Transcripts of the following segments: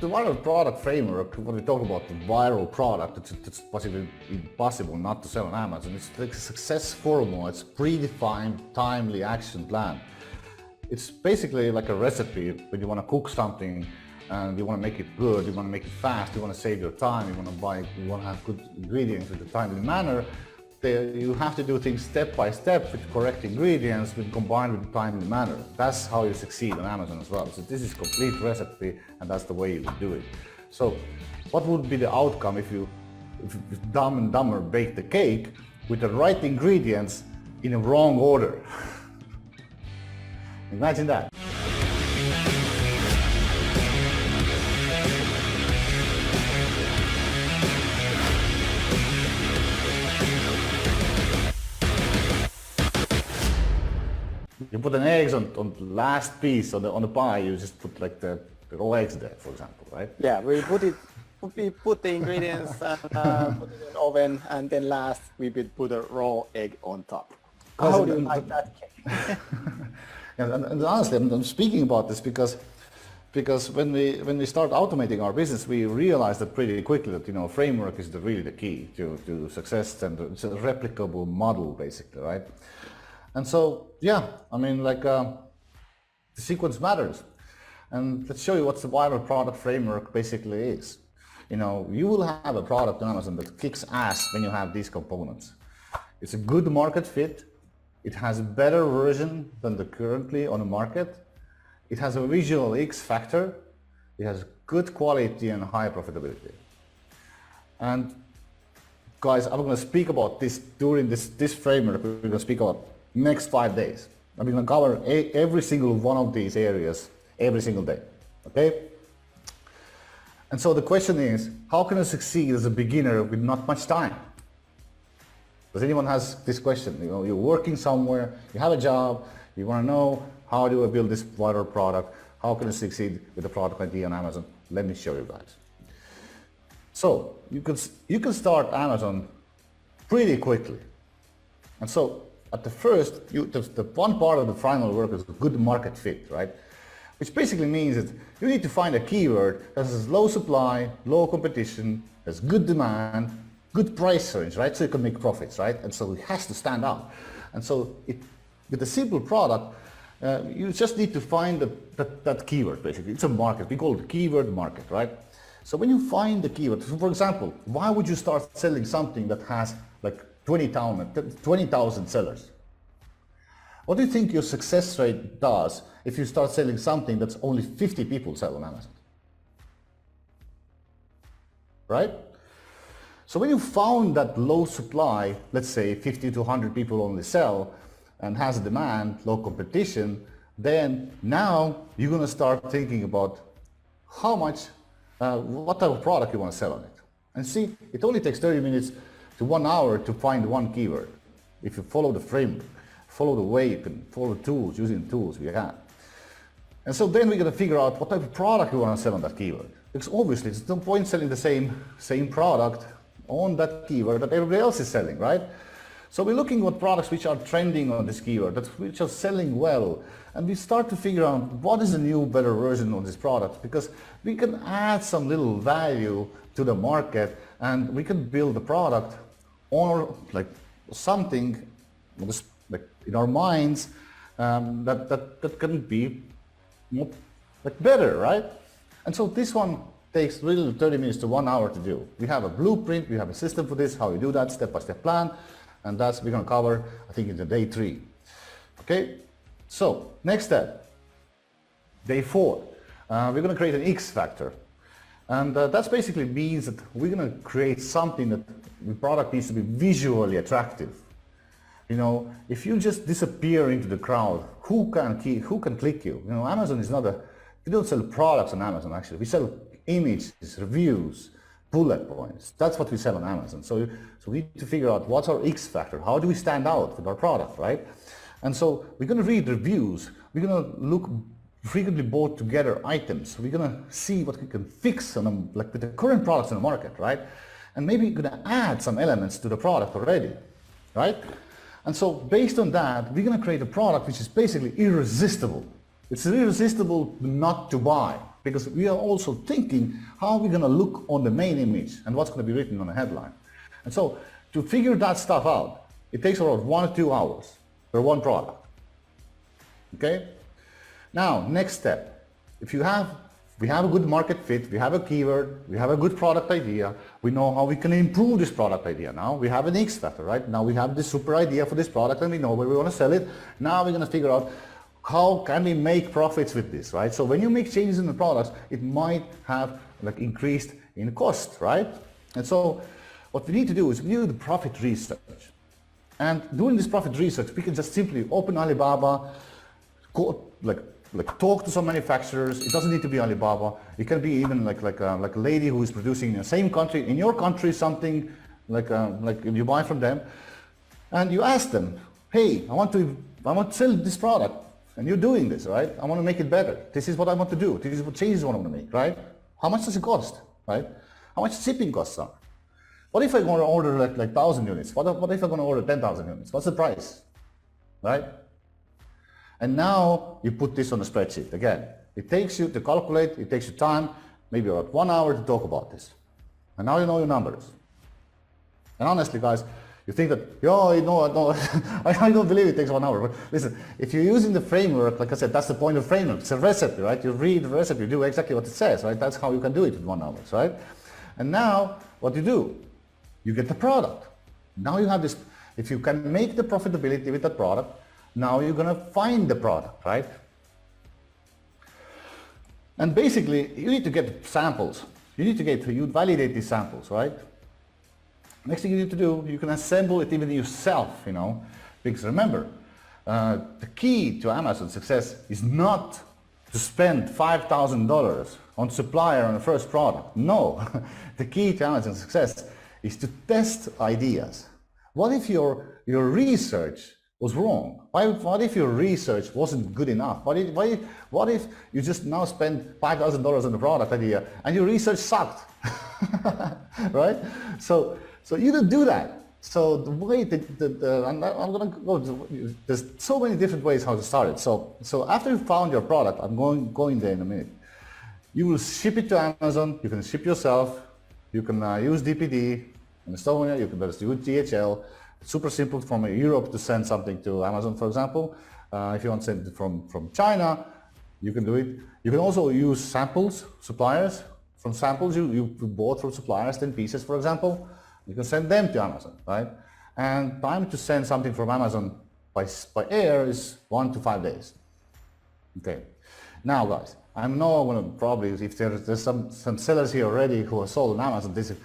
the viral product framework, when we talk about the viral product, it's possibly impossible not to sell on Amazon. It's like a success formula. It's predefined, timely action plan. It's basically like a recipe when you want to cook something and you want to make it good, you want to make it fast, you want to save your time, you want to have good ingredients in a timely manner. You have to do things step by step with correct ingredients, combined with a timely manner. That's how you succeed on Amazon as well. So this is a complete recipe, and that's the way you would do it. So what would be the outcome if Dumb and Dumber baked the cake with the right ingredients in a wrong order? Imagine that. You put an eggs on the last piece on the pie. You just put like the raw eggs there, for example, right? Yeah, we put the ingredients and put it in the oven, and then last we would put a raw egg on top. How do you like that cake? and honestly, I'm speaking about this because when we start automating our business, we realize that pretty quickly that framework is really the key to success, and it's a replicable model basically, right? And so, yeah, I mean, like the sequence matters. And let's show you what the viral product framework basically is. You will have a product on Amazon that kicks ass when you have these components. It's a good market fit. It has a better version than the currently on the market. It has a visual X factor. It has good quality and high profitability. And guys, I'm going to speak about this during this framework. We're going to speak about next 5 days. I'm going to cover every single one of these areas every single day, okay? And so the question is, how can I succeed as a beginner with not much time? Does anyone has this question? You're working somewhere, you have a job, you want to know, how do I build this viral product? How can I succeed with a product idea on Amazon? Let me show you guys. So you can start Amazon pretty quickly. And so at the first, the one part of the final work is good market fit, right? Which basically means that you need to find a keyword that has low supply, low competition, has good demand, good price range, right? So you can make profits, right? And so it has to stand out. And so with a simple product, you just need to find that keyword, basically. It's a market. We call it keyword market, right? So when you find the keyword, for example, why would you start selling something that has like 20,000 sellers? What do you think your success rate does if you start selling something that's only 50 people sell on Amazon? Right? So when you found that low supply, let's say 50 to 100 people only sell, and has a demand, low competition, then now you're going to start thinking about how much, what type of product you want to sell on it. And see, it only takes 30 minutes to 1 hour to find one keyword. If you follow the framework, follow the way, you can follow the tools, using tools we have. And so then we're going to figure out what type of product you want to sell on that keyword. Because obviously it's no point selling the same product on that keyword that everybody else is selling, right? So we're looking at products which are trending on this keyword, which are selling well, and we start to figure out what is a new, better version of this product, because we can add some little value to the market, and we can build a product or like something like in our minds that can be more, like better, right? And so this one takes really 30 minutes to 1 hour to do. We have a blueprint, we have a system for this, how we do that, step-by-step plan. And that's we're going to cover, I think, in the day 3. Okay, so next step, day 4. We're going to create an X factor. And that basically means that we're going to create something that the product needs to be visually attractive. If you just disappear into the crowd, who can click you? Amazon is not we don't sell products on Amazon, actually. We sell images, reviews, bullet points. That's what we sell on Amazon. So we need to figure out what's our X factor. How do we stand out with our product, right? And so we're going to read reviews. We're going to look frequently bought together items. We're going to see what we can fix on them, like with the current products in the market, right? And maybe we're going to add some elements to the product already, right? And so based on that, we're going to create a product which is basically irresistible. It's irresistible not to buy. because we are also thinking how we're going to look on the main image and what's going to be written on the headline. And so to figure that stuff out, it takes around 1 or 2 hours for one product. Okay? Now, next step. If we have a good market fit, we have a keyword, we have a good product idea, we know how we can improve this product idea. Now we have an X factor, right? Now we have this super idea for this product and we know where we want to sell it. Now we're going to figure out how can we make profits with this, right? So when you make changes in the products, it might have like increased in cost, right? And so what we need to do is we do the profit research. And doing this profit research, we can just simply open Alibaba, go, like talk to some manufacturers. It doesn't need to be Alibaba. It can be even like a lady who is producing in the same country, in your country, something like you buy from them, and you ask them, hey, I want to sell this product, and you're doing this, right? I want to make it better. This is what I want to do. This is what changes I want to make, right? How much does it cost, right? How much shipping costs are? What if I'm going to order like 1,000 units? What if I'm going to order 10,000 units? What's the price, right? And now you put this on a spreadsheet. Again, it takes you to calculate, it takes you time, maybe about 1 hour to talk about this. And now you know your numbers. And honestly, guys, you think that, yo, you know, no, I don't believe it takes 1 hour. But listen, if you're using the framework, like I said, that's the point of framework. It's a recipe, right? You read the recipe, you do exactly what it says, right? That's how you can do it in 1 hour, right? And now, what you do, you get the product. Now you have this, if you can make the profitability with that product, now you're going to find the product, right? And basically, you need to get samples. You validate these samples, right? Next thing you need to do, you can assemble it even yourself, you know, because remember, the key to Amazon's success is not to spend $5,000 on supplier on the first product. No, the key to Amazon's success is to test ideas. What if your research was wrong? What if your research wasn't good enough? What if you just now spend $5,000 on the product idea and your research sucked, right? So you don't do that. So the way I'm going to go, there's so many different ways how to start it. So after you found your product, I'm going there in a minute. You will ship it to Amazon. You can ship yourself. You can use DPD. In Estonia, you can just use DHL. It's super simple from Europe to send something to Amazon, for example. If you want to send it from China, you can do it. You can also use samples, suppliers. From samples you bought from suppliers, 10 pieces, for example. You can send them to Amazon, right? And time to send something from Amazon by air is 1 to 5 days. Okay. Now, guys, I know I'm going to probably, if there's some sellers here already who are sold on Amazon, this is,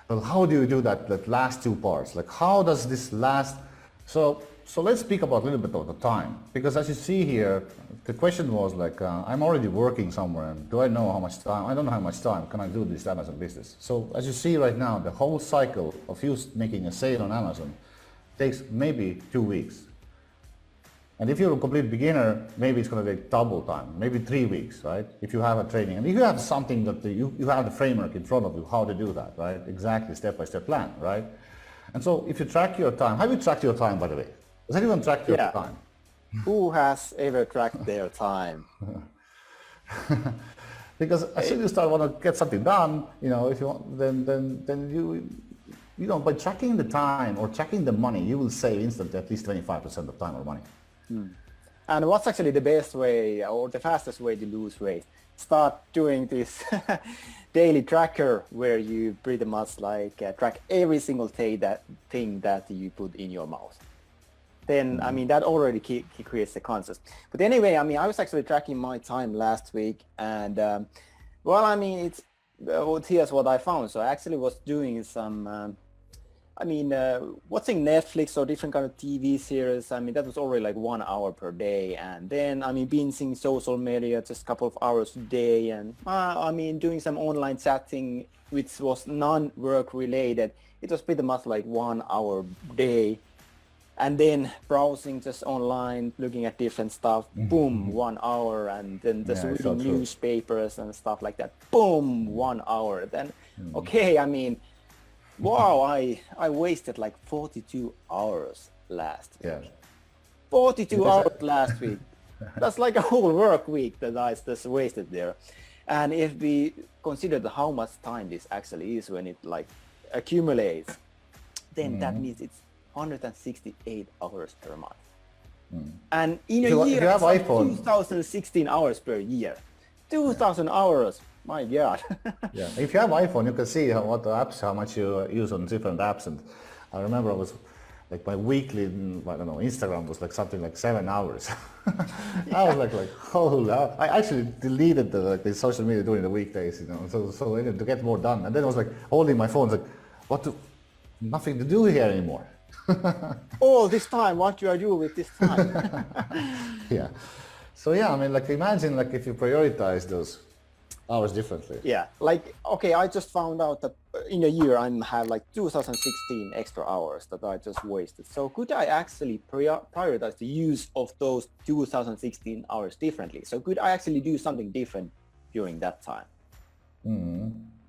well, how do you do that last 2 parts? Like, how does this last? So let's speak about a little bit of the time, because as you see here, the question was like, I'm already working somewhere, and do I know how much time? I don't know how much time can I do this Amazon business. So as you see right now, the whole cycle of you making a sale on Amazon takes maybe 2 weeks. And if you're a complete beginner, maybe it's going to take double time, maybe 3 weeks, right? If you have a training, and if you have something that you have the framework in front of you, how to do that, right? Exactly, step-by-step plan, right? And so if you track your time, have you tracked your time, by the way? Does anyone track your time? Who has ever tracked their time? Because as soon as you start want to get something done, you know, if you want, then you know, by tracking the time or tracking the money, you will save instantly at least 25% of time or money. And what's actually the best way or the fastest way to lose weight? Start doing this daily tracker where you pretty much like track every single thing that you put in your mouth. Then, I mean, that already creates the concept. But anyway, I mean, I was actually tracking my time last week, and well, I mean, here's what I found. So I actually was doing some watching Netflix or different kind of TV series. I mean, that was already like 1 hour per day. And then, I mean, binging social media just a couple of hours a day. And, I mean, doing some online chatting, which was non-work related. It was pretty much like 1 hour a day. And then browsing just online, looking at different stuff, boom, 1 hour. And then just reading newspapers and stuff like that, boom, 1 hour. Then, okay, I mean, wow, I wasted like 42 hours last week. 42 hours last week. That's like a whole work week that I just wasted there. And if we consider how much time this actually is when it like accumulates, then that means it's 168 hours per month. And in a If year, you have it's like iPhone, 2016 hours per year. 2000 hours, my God. yeah. If you have iPhone, you can see how much you use on different apps. And I remember I was like my weekly, I don't know, Instagram was like something like 7 hours. I was like, holy, I actually deleted the social media during the weekdays, you know, so I needed to get more done. And then I was like holding my phone, like, nothing to do here anymore. All this time, what do I do with this time? Yeah. So yeah, I mean, like imagine like if you prioritize those hours differently. Yeah, like, okay, I just found out that in a year I have like 2016 extra hours that I just wasted. So could I actually prioritize the use of those 2016 hours differently? So could I actually do something different during that time?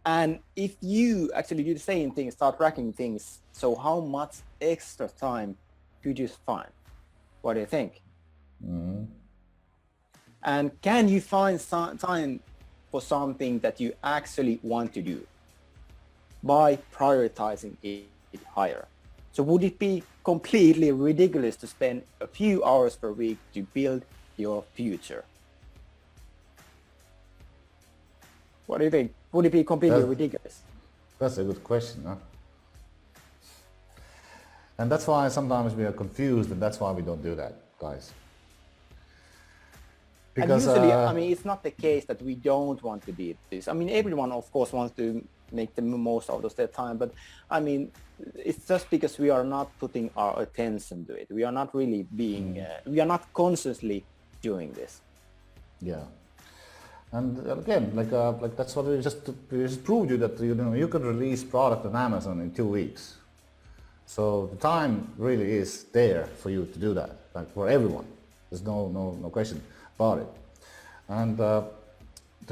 And if you actually do the same thing, start tracking things, so how much extra time could you find? What do you think? And can you find some time for something that you actually want to do by prioritizing it higher? So would it be completely ridiculous to spend a few hours per week to build your future? What do you think? Would it be completely ridiculous? That's a good question, huh? And that's why sometimes we are confused, and that's why we don't do that, guys. Because, and usually, I mean, it's not the case that we don't want to do this. I mean, everyone, of course, wants to make the most out of their time, but I mean, it's just because we are not putting our attention to it. We are not really being, we are not consciously doing this. Yeah. And again, like that's what we just proved you that you can release product on Amazon in 2 weeks. So the time really is there for you to do that, like for everyone. There's no question about it. And the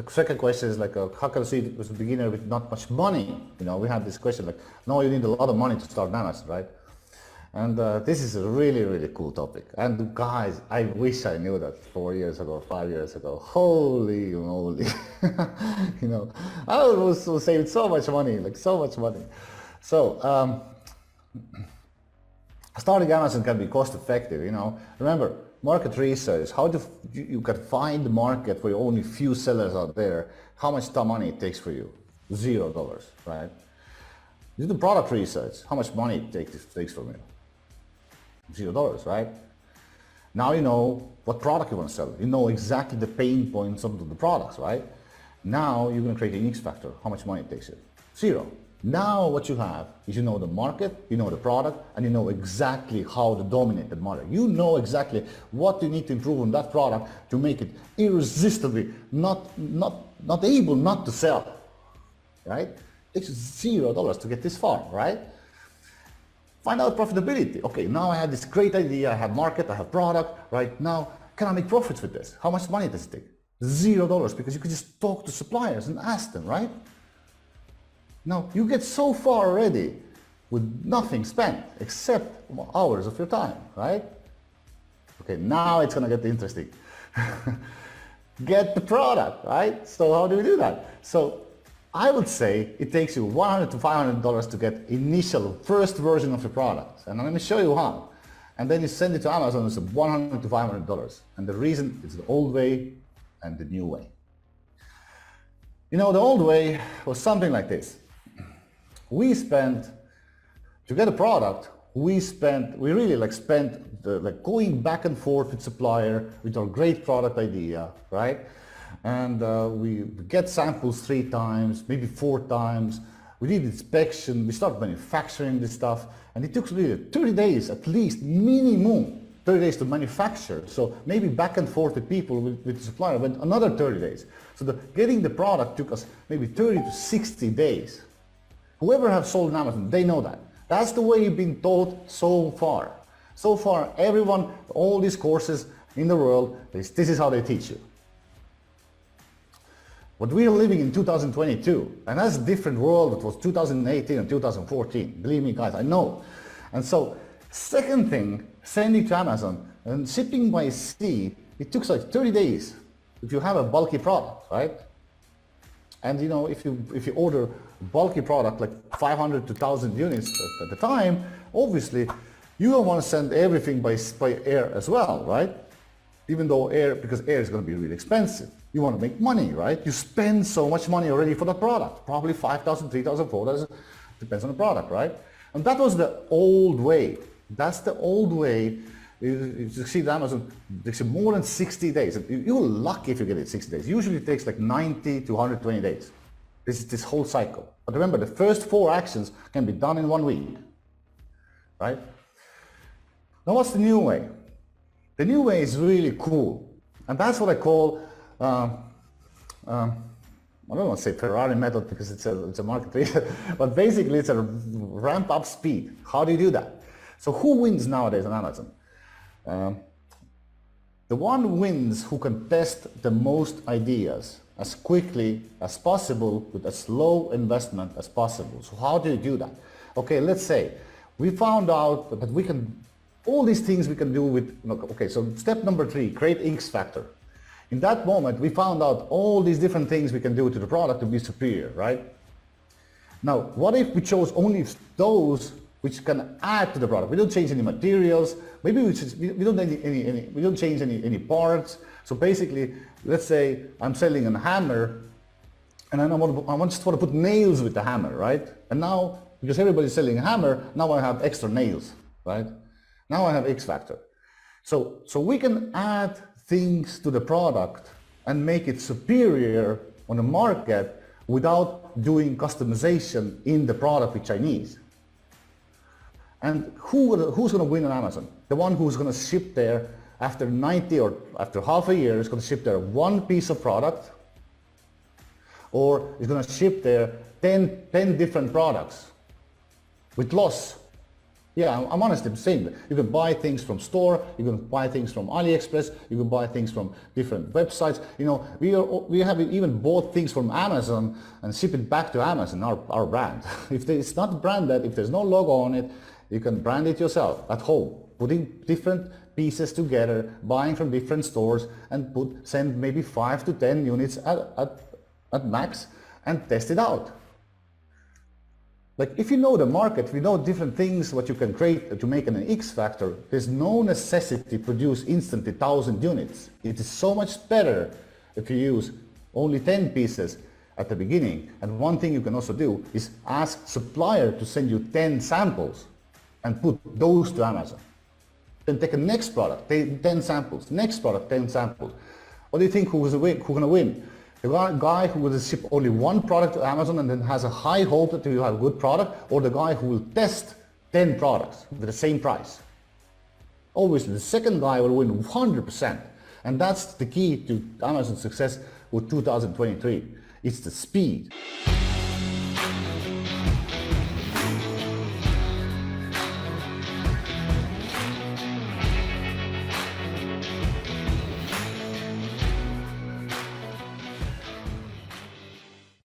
second question is like, how can I see it as a beginner with not much money? You know, we had this question like, no, you need a lot of money to start Amazon, right? And this is a really, really cool topic. And guys, I wish I knew that 4 years ago, 5 years ago. Holy moly. You know, I was saving so much money, like so much money. So starting Amazon can be cost effective, you know. Remember, market research, how you can find the market where only few sellers out there, how much money it takes for you? $0, right? Do the product research, how much money it takes from you? $0, right? Now you know what product you want to sell. You know exactly the pain points of the products, right? Now you're going to create a X factor. How much money it takes you? 0. Now what you have is you know the market, you know the product, and you know exactly how to dominate the market. You know exactly what you need to improve on that product to make it irresistibly not able not to sell, right? It takes $0 to get this far, right? Find out profitability. Okay, now I have this great idea, I have market, I have product, right? Now, can I make profits with this? How much money does it take? $0, because you can just talk to suppliers and ask them, right? Now, you get so far already with nothing spent except hours of your time, right? Okay, now it's gonna get interesting. Get the product, right? So how do we do that? So I would say it takes you $100 to $500 to get initial first version of your product. And let me show you how. And then you send it to Amazon, it's $100 to $500. And the reason is the old way and the new way. You know, the old way was something like this. We spent, to get a product, we really spent going back and forth with supplier with our great product idea, right? And we get samples 3 times, maybe 4 times. We did inspection, we started manufacturing this stuff, and it took really 30 days at least, minimum 30 days to manufacture. So maybe back and forth with people, with the supplier, went another 30 days. So getting the product took us maybe 30 to 60 days. Whoever has sold on Amazon, they know that. That's the way you've been taught so far. So far, everyone, all these courses in the world, this is how they teach you. But we are living in 2022, and that's a different world that was 2018 and 2014. Believe me, guys, I know. And so, second thing, sending to Amazon and shipping by sea, it took like 30 days if you have a bulky product, right? And you know, if you order bulky product like 500 to 1,000 units at the time, obviously you don't want to send everything by air as well, right? Even though because air is going to be really expensive. You want to make money, right? You spend so much money already for the product, probably 5,000, 3,000, 4,000, depends on the product, right? And that was the old way. That's the old way. You see the Amazon, it takes more than 60 days. You're lucky if you get it 60 days. Usually it takes like 90 to 120 days. This whole cycle. But remember, the first 4 actions can be done in 1 week, right? Now what's the new way? The new way is really cool. And that's what I call, I don't want to say Ferrari method because it's a market leader, but basically it's a ramp up speed. How do you do that? So who wins nowadays on Amazon? The one wins who can test the most ideas as quickly as possible with as low investment as possible. So how do you do that? Okay, let's say we found out that we can, all these things we can do with, okay, so step number 3, create X factor. In that moment, we found out all these different things we can do to the product to be superior, right? Now, what if we chose only those which can add to the product? We don't change any materials. Maybe we don't change any parts. So basically, let's say I'm selling a hammer, and I just want to put nails with the hammer, right? And now, because everybody's selling a hammer, now I have extra nails, right? Now I have X factor. So we can add things to the product and make it superior on the market without doing customization in the product with Chinese. And who's going to win on Amazon? The one who's going to ship there after 90 or after half a year is going to ship there 1 piece of product, or is going to ship there 10 different products with loss. Yeah, I'm honest, I'm saying that. You can buy things from store, you can buy things from AliExpress, you can buy things from different websites. You know, we have even bought things from Amazon and ship it back to Amazon, our brand. If it's not branded, if there's no logo on it, you can brand it yourself at home, putting different pieces together, buying from different stores, and send maybe 5 to 10 units at max and test it out. Like if you know the market, if you know different things, what you can create to make an X factor, there's no necessity to produce instantly 1,000 units. It is so much better if you use only 10 pieces at the beginning. And one thing you can also do is ask supplier to send you 10 samples and put those to Amazon. Then take a next product, 10 samples, next product, 10 samples. What do you think who's going to win? The guy who will ship only 1 product to Amazon and then has a high hope that he will have a good product, or the guy who will test 10 products with the same price? Obviously, the second guy will win 100%. And that's the key to Amazon's success with 2023. It's the speed.